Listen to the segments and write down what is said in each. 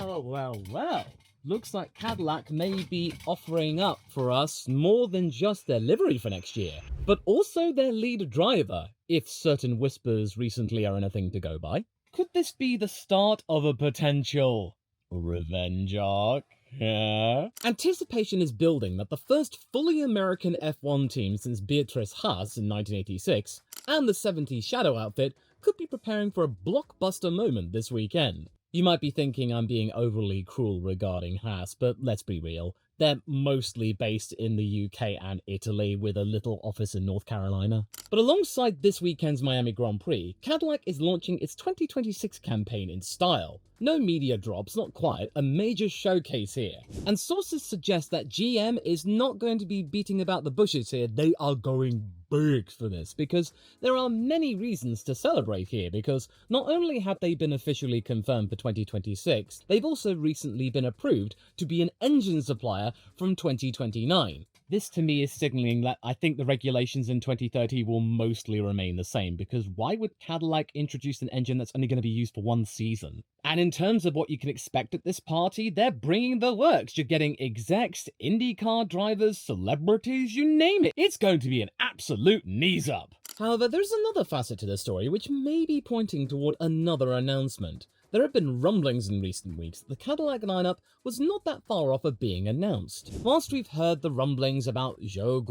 Well. Looks like Cadillac may be offering up for us more than just their livery for next year, but also their lead driver, if certain whispers recently are anything to go by. Could this be the start of a potential revenge arc? Yeah. Anticipation is building that the first fully American F1 team since Beatrice Haas in 1986, and the 70s Shadow outfit, could be preparing for a blockbuster moment this weekend. You might be thinking I'm being overly cruel regarding Haas, but let's be real. They're mostly based in the UK and Italy, with a little office in North Carolina. But alongside this weekend's Miami Grand Prix, Cadillac is launching its 2026 campaign in style. No media drops, not quite, a major showcase here. And sources suggest that GM is not going to be beating about the bushes here, they are going big for this, because there are many reasons to celebrate here, because not only have they been officially confirmed for 2026, they've also recently been approved to be an engine supplier from 2029. This to me is signaling that I think the regulations in 2030 will mostly remain the same, because why would Cadillac introduce an engine that's only going to be used for one season? And in terms of what you can expect at this party, they're bringing the works. You're getting execs, IndyCar drivers, celebrities, you name it. It's going to be an absolute knees up. However, there's another facet to the story which may be pointing toward another announcement. There have been rumblings in recent weeks that the Cadillac lineup was not that far off of being announced. Whilst we've heard the rumblings about Zhou,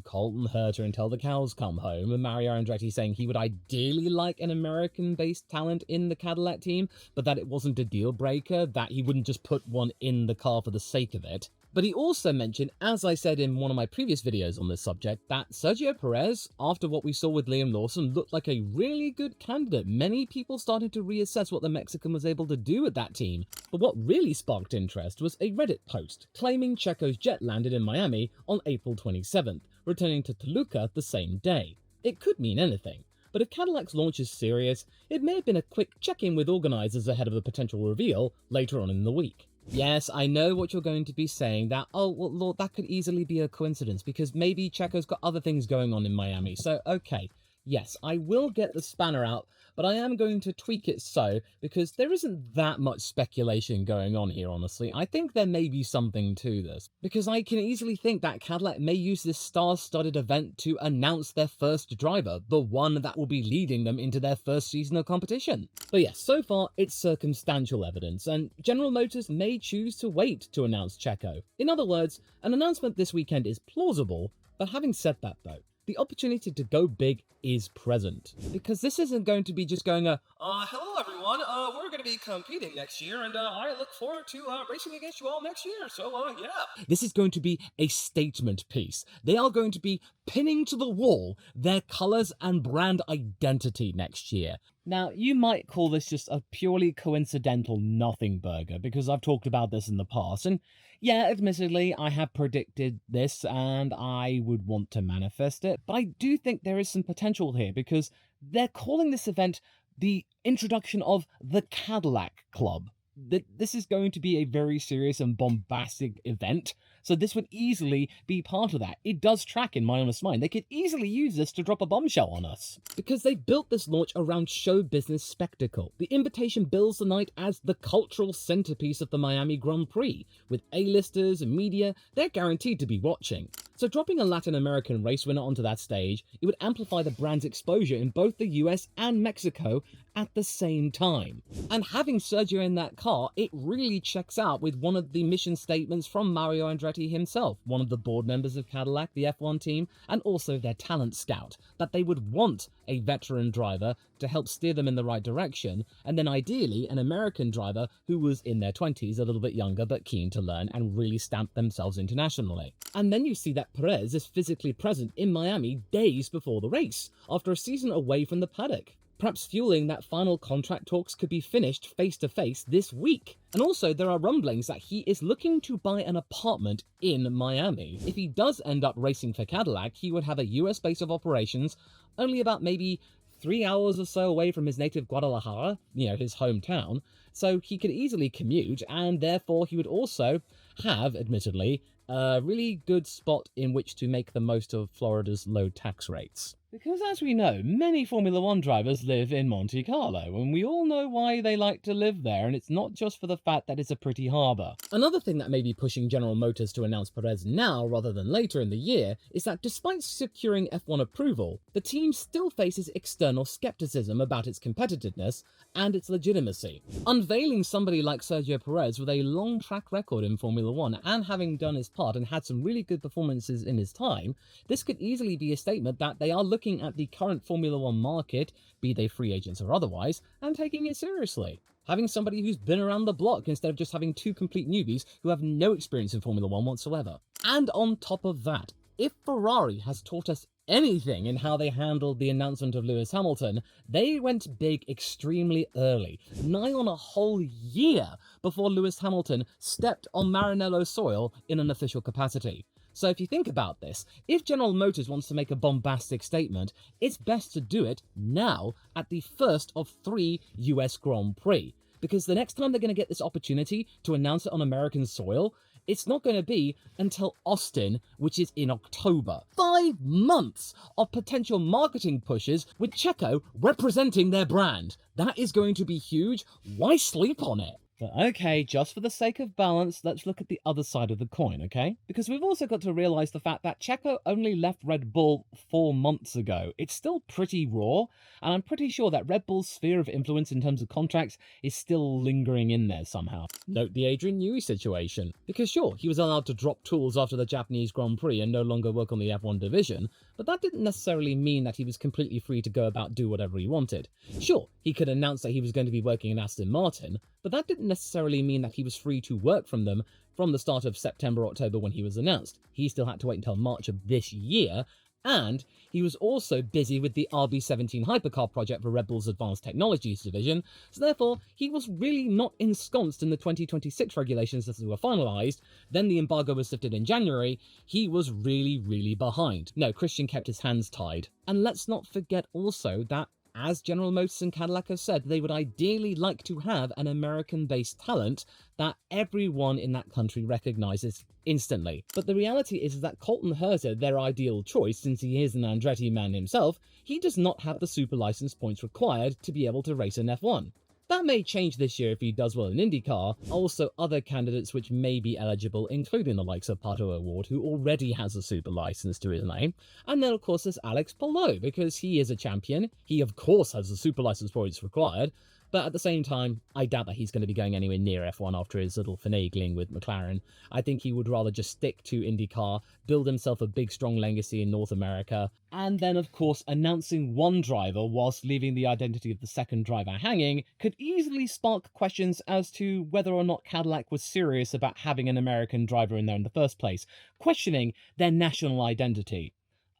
Colton Herta until the cows come home, and Mario Andretti saying he would ideally like an American-based talent in the Cadillac team, but that it wasn't a deal breaker, that he wouldn't just put one in the car for the sake of it. But he also mentioned, as I said in one of my previous videos on this subject, that Sergio Perez, after what we saw with Liam Lawson, looked like a really good candidate. Many people started to reassess what the Mexican was able to do with that team. But what really sparked interest was a Reddit post claiming Checo's jet landed in Miami on April 27th, returning to Toluca the same day. It could mean anything. But if Cadillac's launch is serious, it may have been a quick check-in with organisers ahead of the potential reveal later on in the week. Yes, I know what you're going to be saying, that, oh, well, Lord, that could easily be a coincidence, because maybe Checo's got other things going on in Miami, so okay. Yes, I will get the spanner out, but I am going to tweak it so, because there isn't that much speculation going on here, honestly. I think there may be something to this, because I can easily think that Cadillac may use this star-studded event to announce their first driver, the one that will be leading them into their first season of competition. But yes, so far it's circumstantial evidence, and General Motors may choose to wait to announce Checo. In other words, an announcement this weekend is plausible, but having said that though, the opportunity to go big is present. Because this isn't going to be just going hello everyone, we're going to be competing next year, and I look forward to racing against you all next year, so yeah. This is going to be a statement piece. They are going to be pinning to the wall their colours and brand identity next year. Now, you might call this just a purely coincidental nothing burger, because I've talked about this in the past, and yeah, admittedly, I have predicted this, and I would want to manifest it, but I do think there is some potential here, because they're calling this event the introduction of the Cadillac Club. This is going to be a very serious and bombastic event, so this would easily be part of that. It does track in my honest mind. They could easily use this to drop a bombshell on us, because they built this launch around show business spectacle. The invitation bills the night as the cultural centerpiece of the Miami Grand Prix. With A-listers and media, they're guaranteed to be watching. So dropping a Latin American race winner onto that stage, it would amplify the brand's exposure in both the US and Mexico at the same time. And having Sergio in that car, it really checks out with one of the mission statements from Mario Andretti himself, one of the board members of Cadillac, the F1 team, and also their talent scout, that they would want a veteran driver to help steer them in the right direction, and then ideally an American driver who was in their 20s, a little bit younger but keen to learn and really stamp themselves internationally. And then you see that Perez is physically present in Miami days before the race, after a season away from the paddock. Perhaps fueling that final contract talks could be finished face-to-face this week. And also, there are rumblings that he is looking to buy an apartment in Miami. If he does end up racing for Cadillac, he would have a US base of operations, only about maybe 3 hours or so away from his native Guadalajara, his hometown, so he could easily commute, and therefore he would also have, admittedly, a really good spot in which to make the most of Florida's low tax rates. Because as we know, many Formula One drivers live in Monte Carlo, and we all know why they like to live there, and it's not just for the fact that it's a pretty harbour. Another thing that may be pushing General Motors to announce Perez now rather than later in the year is that despite securing F1 approval, the team still faces external skepticism about its competitiveness and its legitimacy. Unveiling somebody like Sergio Perez with a long track record in Formula One and having done his part and had some really good performances in his time, this could easily be a statement that they are looking at the current Formula One market, be they free agents or otherwise, and taking it seriously. Having somebody who's been around the block instead of just having two complete newbies who have no experience in Formula One whatsoever. And on top of that, if Ferrari has taught us anything in how they handled the announcement of Lewis Hamilton, they went big extremely early, nigh on a whole year before Lewis Hamilton stepped on Maranello soil in an official capacity. So if you think about this, if General Motors wants to make a bombastic statement, it's best to do it now at the first of 3 US Grand Prix. Because the next time they're going to get this opportunity to announce it on American soil, it's not going to be until Austin, which is in October. 5 months of potential marketing pushes with Checo representing their brand. That is going to be huge. Why sleep on it? But okay, just for the sake of balance, let's look at the other side of the coin, okay? Because we've also got to realise the fact that Checo only left Red Bull 4 months ago. It's still pretty raw, and I'm pretty sure that Red Bull's sphere of influence in terms of contracts is still lingering in there somehow. Note the Adrian Newey situation. Because sure, he was allowed to drop tools after the Japanese Grand Prix and no longer work on the F1 division, but that didn't necessarily mean that he was completely free to go about do whatever he wanted. Sure, he could announce that he was going to be working in Aston Martin, but that didn't necessarily mean that he was free to work from them from the start of September, October when he was announced. He still had to wait until March of this year, and he was also busy with the RB17 hypercar project for Red Bull's Advanced Technologies division, so therefore he was really not ensconced in the 2026 regulations as they were finalised. Then the embargo was lifted in January. He was really behind. No, Christian kept his hands tied. And let's not forget also that as General Motors and Cadillac have said, they would ideally like to have an American-based talent that everyone in that country recognises instantly. But the reality is that Colton Herta, their ideal choice, since he is an Andretti man himself, he does not have the super license points required to be able to race in F1. That may change this year if he does well in IndyCar. Also, other candidates which may be eligible, including the likes of Pato O'Ward, who already has a super license to his name. And then, of course, there's Alex Palou, because he is a champion. He, of course, has the super license points required. But at the same time, I doubt that he's going to be going anywhere near F1 after his little finagling with McLaren. I think he would rather just stick to IndyCar, build himself a big, strong legacy in North America, and then, of course, announcing one driver whilst leaving the identity of the second driver hanging could easily spark questions as to whether or not Cadillac was serious about having an American driver in there in the first place, questioning their national identity.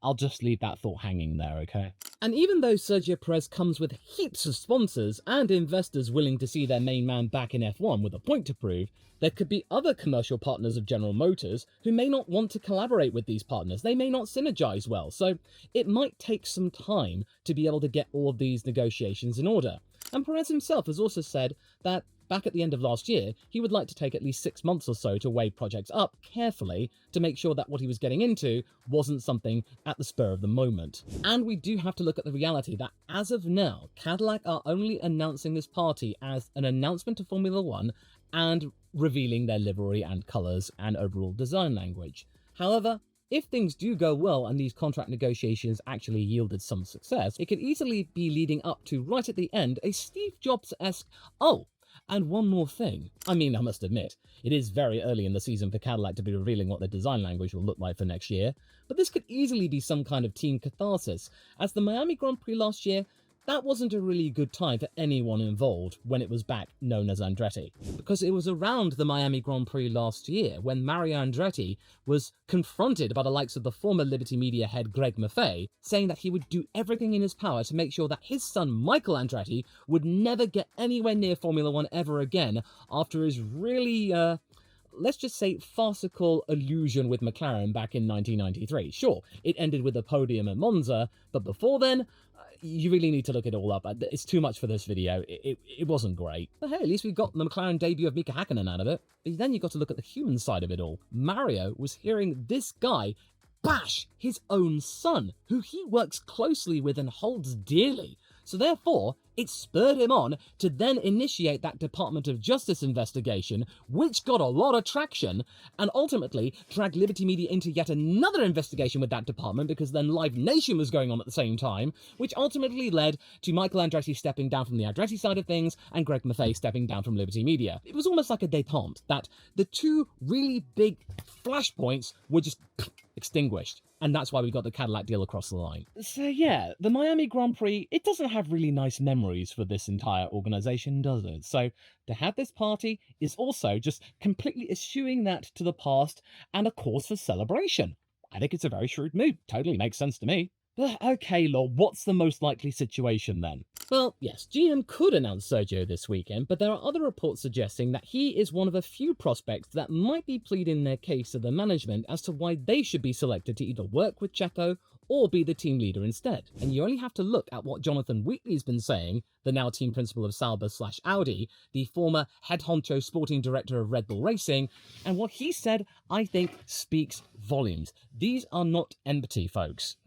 I'll just leave that thought hanging there, okay? And even though Sergio Perez comes with heaps of sponsors and investors willing to see their main man back in F1 with a point to prove, there could be other commercial partners of General Motors who may not want to collaborate with these partners. They may not synergize well, so it might take some time to be able to get all of these negotiations in order. And Perez himself has also said that back at the end of last year, he would like to take at least 6 months or so to weigh projects up carefully to make sure that what he was getting into wasn't something at the spur of the moment. And we do have to look at the reality that as of now, Cadillac are only announcing this party as an announcement to Formula One and revealing their livery and colours and overall design language. However, if things do go well and these contract negotiations actually yielded some success, it could easily be leading up to, right at the end, a Steve Jobs-esque, oh, and one more thing. I mean, I must admit, it is very early in the season for Cadillac to be revealing what their design language will look like for next year, but this could easily be some kind of team catharsis, as the Miami Grand Prix last year, that wasn't a really good time for anyone involved when it was back known as Andretti. Because it was around the Miami Grand Prix last year when Mario Andretti was confronted by the likes of the former Liberty Media head Greg Maffei, saying that he would do everything in his power to make sure that his son Michael Andretti would never get anywhere near Formula One ever again after his really, let's just say, farcical illusion with McLaren back in 1993. Sure, it ended with a podium at Monza, but before then, you really need to look it all up. It's too much for this video. It wasn't great. But hey, at least we got the McLaren debut of Mika Hakkinen out of it. But then you got to look at the human side of it all. Mario was hearing this guy bash his own son, who he works closely with and holds dearly. So therefore, it spurred him on to then initiate that Department of Justice investigation, which got a lot of traction, and ultimately dragged Liberty Media into yet another investigation with that department, because then Live Nation was going on at the same time, which ultimately led to Michael Andretti stepping down from the Andretti side of things and Greg Maffei stepping down from Liberty Media. It was almost like a détente, that the two really big flashpoints were just extinguished. And that's why we got the Cadillac deal across the line. So yeah, the Miami Grand Prix, it doesn't have really nice memories for this entire organisation, does it? So to have this party is also just completely eschewing that to the past and a cause for celebration. I think it's a very shrewd move. Totally makes sense to me. But okay, Law, what's the most likely situation then? Well, yes, GM could announce Sergio this weekend, but there are other reports suggesting that he is one of a few prospects that might be pleading their case to the management as to why they should be selected to either work with Checo or be the team leader instead. And you only have to look at what Jonathan Wheatley's been saying, the now team principal of Sauber/Audi, the former head honcho sporting director of Red Bull Racing, and what he said, I think, speaks volumes. These are not empty, folks.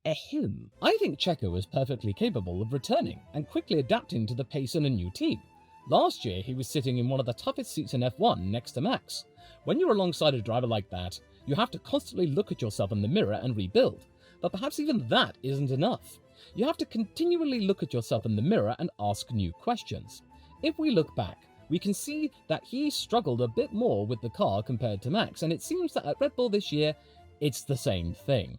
Ahem. I think Checo was perfectly capable of returning and quickly adapting to the pace in a new team. Last year, he was sitting in one of the toughest seats in F1 next to Max. When you're alongside a driver like that, you have to constantly look at yourself in the mirror and rebuild. But perhaps even that isn't enough. You have to continually look at yourself in the mirror and ask new questions. If we look back, we can see that he struggled a bit more with the car compared to Max, and it seems that at Red Bull this year, it's the same thing.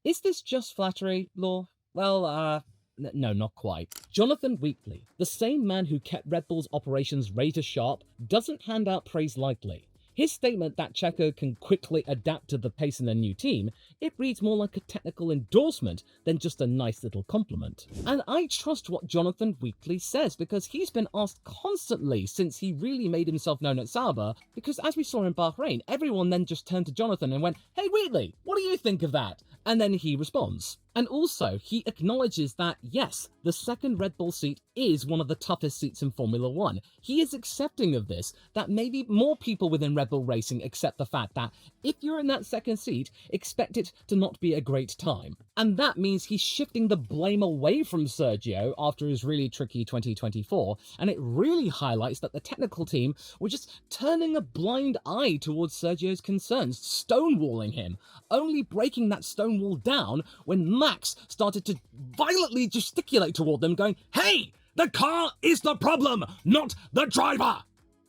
Is this just flattery, Law? Well, no, not quite. Jonathan Wheatley, the same man who kept Red Bull's operations razor sharp, doesn't hand out praise lightly. His statement that Checo can quickly adapt to the pace in a new team, it reads more like a technical endorsement than just a nice little compliment. And I trust what Jonathan Wheatley says, because he's been asked constantly since he really made himself known at Sauber, because as we saw in Bahrain, everyone then just turned to Jonathan and went, "Hey Wheatley, what do you think of that?" And then he responds. And also, he acknowledges that, yes, the second Red Bull seat is one of the toughest seats in Formula 1. He is accepting of this, that maybe more people within Red Bull Racing accept the fact that if you're in that second seat, expect it to not be a great time. And that means he's shifting the blame away from Sergio after his really tricky 2024, and it really highlights that the technical team were just turning a blind eye towards Sergio's concerns, stonewalling him, only breaking that stonewall down when Max started to violently gesticulate toward them, going, "Hey, the car is the problem, not the driver!"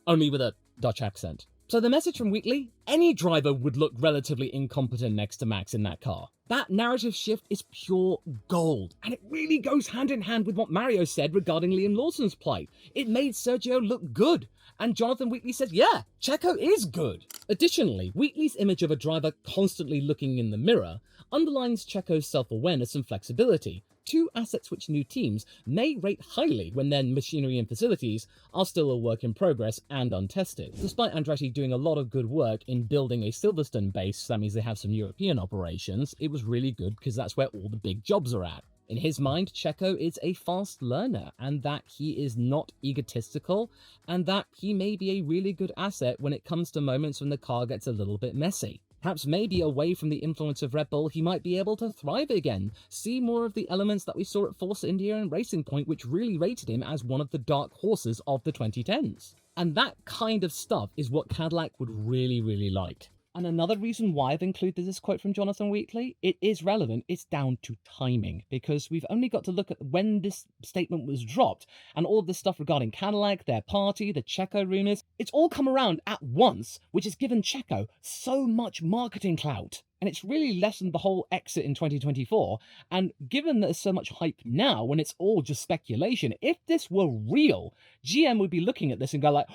Only with a Dutch accent. So the message from Wheatley, any driver would look relatively incompetent next to Max in that car. That narrative shift is pure gold, and it really goes hand in hand with what Mario said regarding Liam Lawson's plight. It made Sergio look good, and Jonathan Wheatley said, yeah, Checo is good. Additionally, Wheatley's image of a driver constantly looking in the mirror underlines Checo's self-awareness and flexibility, two assets which new teams may rate highly when their machinery and facilities are still a work in progress and untested. Despite Andretti doing a lot of good work in building a Silverstone base, that means they have some European operations, it was really good because that's where all the big jobs are at. In his mind, Checo is a fast learner, and that he is not egotistical, and that he may be a really good asset when it comes to moments when the car gets a little bit messy. Perhaps maybe away from the influence of Red Bull, he might be able to thrive again, see more of the elements that we saw at Force India and Racing Point, which really rated him as one of the dark horses of the 2010s. And that kind of stuff is what Cadillac would really, really like. And another reason why I've included this quote from Jonathan Wheatley, it is relevant, it's down to timing, because we've only got to look at when this statement was dropped, and all of this stuff regarding Cadillac, their party, the Checo rumours, it's all come around at once, which has given Checo so much marketing clout. And it's really lessened the whole exit in 2024, and given that there's so much hype now when it's all just speculation, if this were real, GM would be looking at this and go like,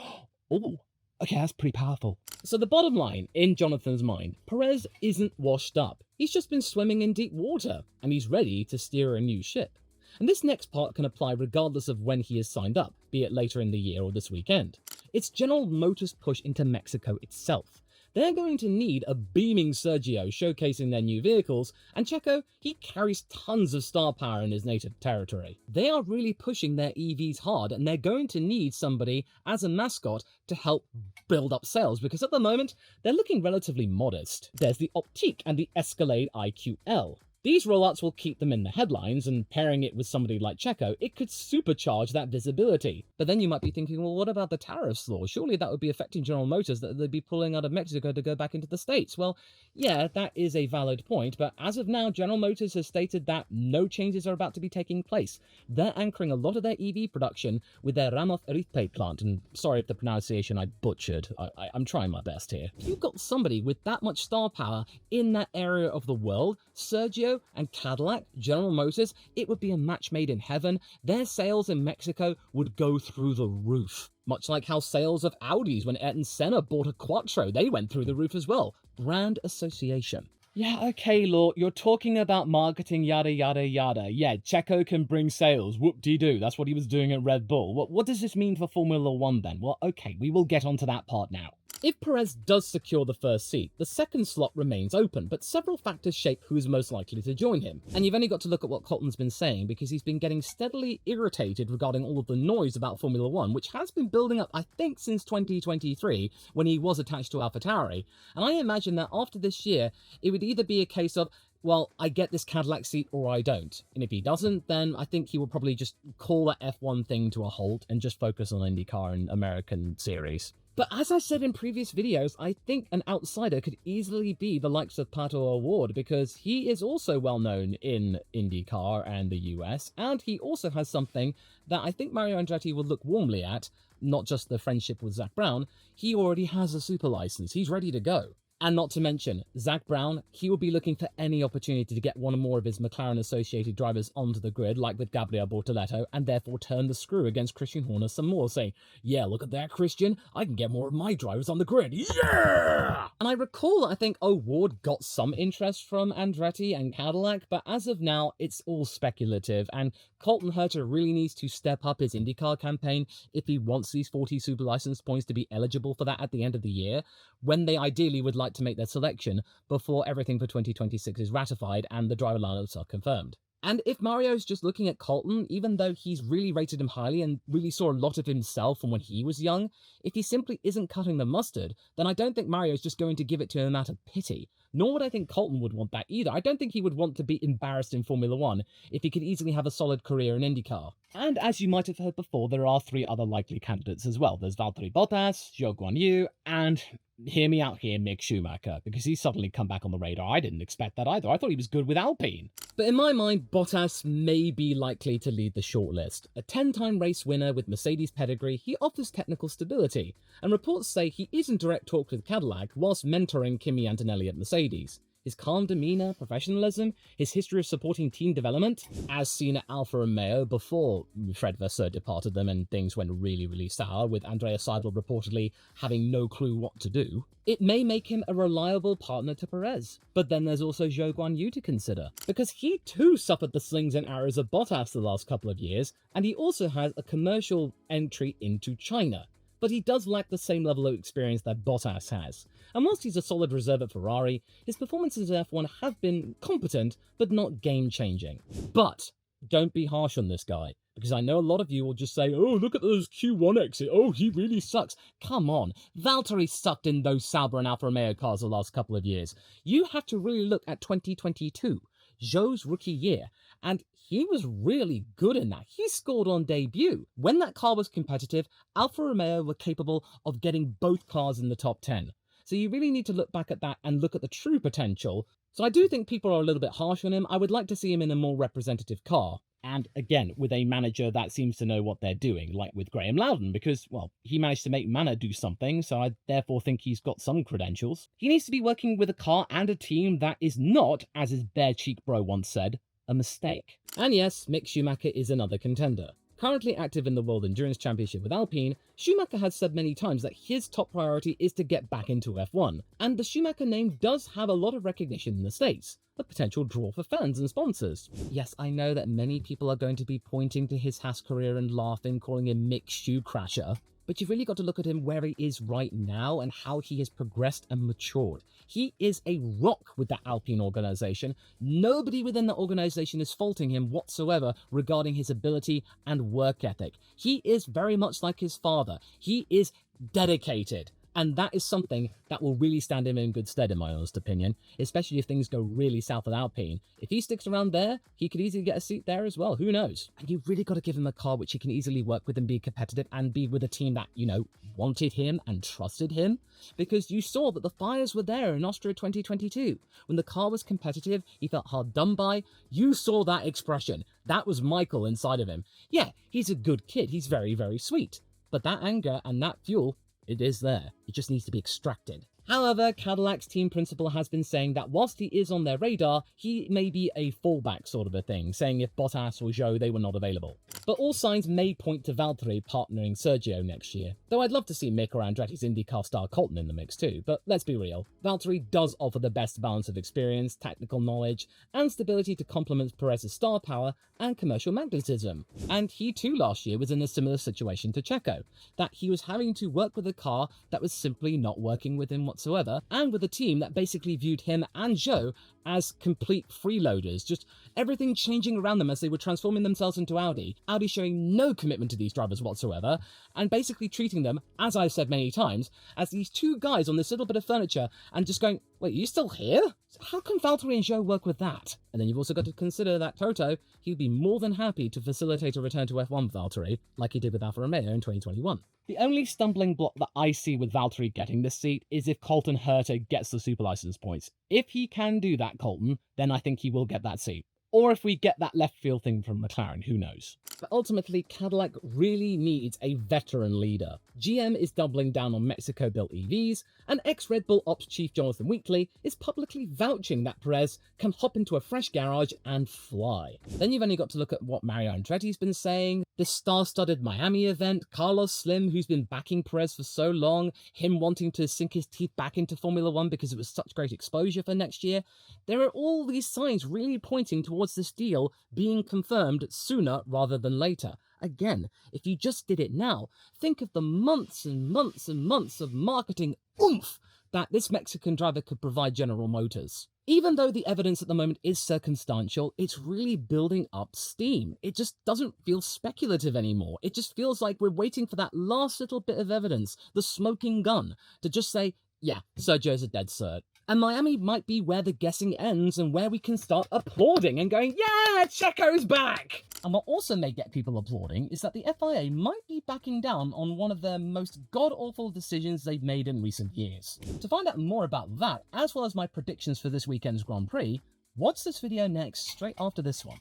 oh, okay, that's pretty powerful. So the bottom line, in Jonathan's mind, Perez isn't washed up. He's just been swimming in deep water, and he's ready to steer a new ship. And this next part can apply regardless of when he is signed up, be it later in the year or this weekend. It's General Motors' push into Mexico itself. they're going to need a beaming Sergio showcasing their new vehicles, and Checo, he carries tons of star power in his native territory. They are really pushing their EVs hard, and they're going to need somebody as a mascot to help build up sales, because at the moment, they're looking relatively modest. There's the Optique and the Escalade IQL. These rollouts will keep them in the headlines, and pairing it with somebody like Checo, it could supercharge that visibility. But then you might be thinking, well, what about the tariffs law? Surely that would be affecting General Motors, that they'd be pulling out of Mexico to go back into the States. Well, yeah, that is a valid point, but as of now, General Motors has stated that no changes are about to be taking place. They're anchoring a lot of their EV production with their Ramos Arizpe plant, and sorry if the pronunciation I butchered, I'm trying my best here. If you've got somebody with that much star power in that area of the world, Sergio and Cadillac, General Motors, it would be a match made in heaven. Their sales in Mexico would go through the roof. Much like how sales of Audis when Ayrton Senna bought a Quattro, they went through the roof as well. Brand association. Yeah, okay, Law, you're talking about marketing, yada, yada, yada. Yeah, Checo can bring sales, whoop-de-doo, that's what he was doing at Red Bull. What does this mean for Formula 1 then? Well, okay, we will get onto that part now. If Perez does secure the first seat, the second slot remains open, but several factors shape who is most likely to join him. And you've only got to look at what Colton's been saying, because he's been getting steadily irritated regarding all of the noise about Formula 1, which has been building up, I think, since 2023, when he was attached to AlphaTauri. And I imagine that after this year, it would either be a case of, well, I get this Cadillac seat or I don't. And if he doesn't, then I think he will probably just call that F1 thing to a halt and just focus on IndyCar and American series. But as I said in previous videos, I think an outsider could easily be the likes of Pato O'Ward, because he is also well known in IndyCar and the US, and he also has something that I think Mario Andretti will look warmly at, not just the friendship with Zach Brown. He already has a super license, he's ready to go. And not to mention, Zach Brown, he will be looking for any opportunity to get one or more of his McLaren-associated drivers onto the grid, like with Gabriel Bortoleto, and therefore turn the screw against Christian Horner some more, saying, yeah, look at that, Christian, I can get more of my drivers on the grid, yeah! And I recall that I think O'Ward got some interest from Andretti and Cadillac, but as of now, it's all speculative, and Colton Herta really needs to step up his IndyCar campaign if he wants these 40 super license points to be eligible for that at the end of the year, when they ideally would like to make their selection before everything for 2026 is ratified and the driver lineups are confirmed. And if Mario's just looking at Colton, even though he's really rated him highly and really saw a lot of himself from when he was young, if he simply isn't cutting the mustard, then I don't think Mario's just going to give it to him out of pity. Nor would I think Colton would want that either. I don't think he would want to be embarrassed in Formula 1 if he could easily have a solid career in IndyCar. And as you might have heard before, there are 3 other likely candidates as well. There's Valtteri Bottas, Zhou Guanyu, and hear me out here, Mick Schumacher, because he's suddenly come back on the radar. I didn't expect that either. I thought he was good with Alpine. But in my mind, Bottas may be likely to lead the shortlist. A 10-time race winner with Mercedes pedigree, he offers technical stability, and reports say he is in direct talks with Cadillac whilst mentoring Kimi Antonelli at Mercedes. His calm demeanour, professionalism, his history of supporting team development, as seen at Alfa Romeo before Fred Vasseur departed them and things went really, really sour, with Andrea Seidel reportedly having no clue what to do, it may make him a reliable partner to Perez. But then there's also Zhou Guanyu to consider, because he too suffered the slings and arrows of Bottas the last couple of years, and he also has a commercial entry into China. But he does lack the same level of experience that Bottas has. And whilst he's a solid reserve at Ferrari, his performances in F1 have been competent, but not game-changing. But don't be harsh on this guy, because I know a lot of you will just say, oh, look at those Q1 exit, oh, he really sucks. Come on, Valtteri sucked in those Sauber and Alfa Romeo cars the last couple of years. You have to really look at 2022, Zhou's rookie year, and he was really good in that. He scored on debut. When that car was competitive, Alfa Romeo were capable of getting both cars in the top 10. So you really need to look back at that and look at the true potential. So I do think people are a little bit harsh on him. I would like to see him in a more representative car. And again, with a manager that seems to know what they're doing, like with Graham Loudon, because, well, he managed to make Manor do something, so I therefore think he's got some credentials. He needs to be working with a car and a team that is not, as his bare cheek bro once said, a mistake. And yes, Mick Schumacher is another contender. Currently active in the World Endurance Championship with Alpine, Schumacher has said many times that his top priority is to get back into F1, and the Schumacher name does have a lot of recognition in the States, a potential draw for fans and sponsors. Yes, I know that many people are going to be pointing to his Haas career and laughing, calling him Mick Shoe Crasher, but you've really got to look at him where he is right now and how he has progressed and matured. He is a rock with the Alpine organization. Nobody within the organization is faulting him whatsoever regarding his ability and work ethic. He is very much like his father. He is dedicated. And that is something that will really stand him in good stead, in my honest opinion, especially if things go really south at Alpine. If he sticks around there, he could easily get a seat there as well. Who knows? And you've really got to give him a car which he can easily work with and be competitive and be with a team that, you know, wanted him and trusted him. Because you saw that the fires were there in Austria 2022. When the car was competitive, he felt hard done by. You saw that expression. That was Michael inside of him. Yeah, he's a good kid. He's very, very sweet. But that anger and that fuel, it is there. It just needs to be extracted. However, Cadillac's team principal has been saying that whilst he is on their radar, he may be a fallback sort of a thing, saying if Bottas or Zhou, they were not available. But all signs may point to Valtteri partnering Sergio next year. Though I'd love to see Mick or Andretti's IndyCar star Colton in the mix too, but let's be real. Valtteri does offer the best balance of experience, technical knowledge, and stability to complement Perez's star power and commercial magnetism. And he too last year was in a similar situation to Checo, that he was having to work with a car that was simply not working with him whatsoever, and with a team that basically viewed him and Zhou as complete freeloaders, just everything changing around them as they were transforming themselves into Audi showing no commitment to these drivers whatsoever, and basically treating them, as I've said many times, as these two guys on this little bit of furniture, and just going, wait, are you still here? How can Valtteri and Zhou work with that? And then you've also got to consider that Toto, he'd be more than happy to facilitate a return to F1 with Valtteri, like he did with Alfa Romeo in 2021. The only stumbling block that I see with Valtteri getting this seat is if Colton Herta gets the super license points. If he can do that, Colton, then I think he will get that seat. Or if we get that left field thing from McLaren, who knows? But ultimately, Cadillac really needs a veteran leader. GM is doubling down on Mexico-built EVs, and ex-Red Bull Ops chief Jonathan Wheatley is publicly vouching that Perez can hop into a fresh garage and fly. Then you've only got to look at what Mario Andretti's been saying, the star-studded Miami event, Carlos Slim, who's been backing Perez for so long, him wanting to sink his teeth back into Formula One because it was such great exposure for next year. There are all these signs really pointing towards this deal being confirmed sooner rather than later. Again, if you just did it now, think of the months and months and months of marketing oomph that this Mexican driver could provide General Motors. Even though the evidence at the moment is circumstantial, it's really building up steam. It just doesn't feel speculative anymore. It just feels like we're waiting for that last little bit of evidence, the smoking gun, to just say, yeah, Sergio's a dead cert. And Miami might be where the guessing ends and where we can start applauding and going, yeah, Checo's back! And what also may get people applauding is that the FIA might be backing down on one of their most god-awful decisions they've made in recent years. To find out more about that, as well as my predictions for this weekend's Grand Prix, watch this video next, straight after this one.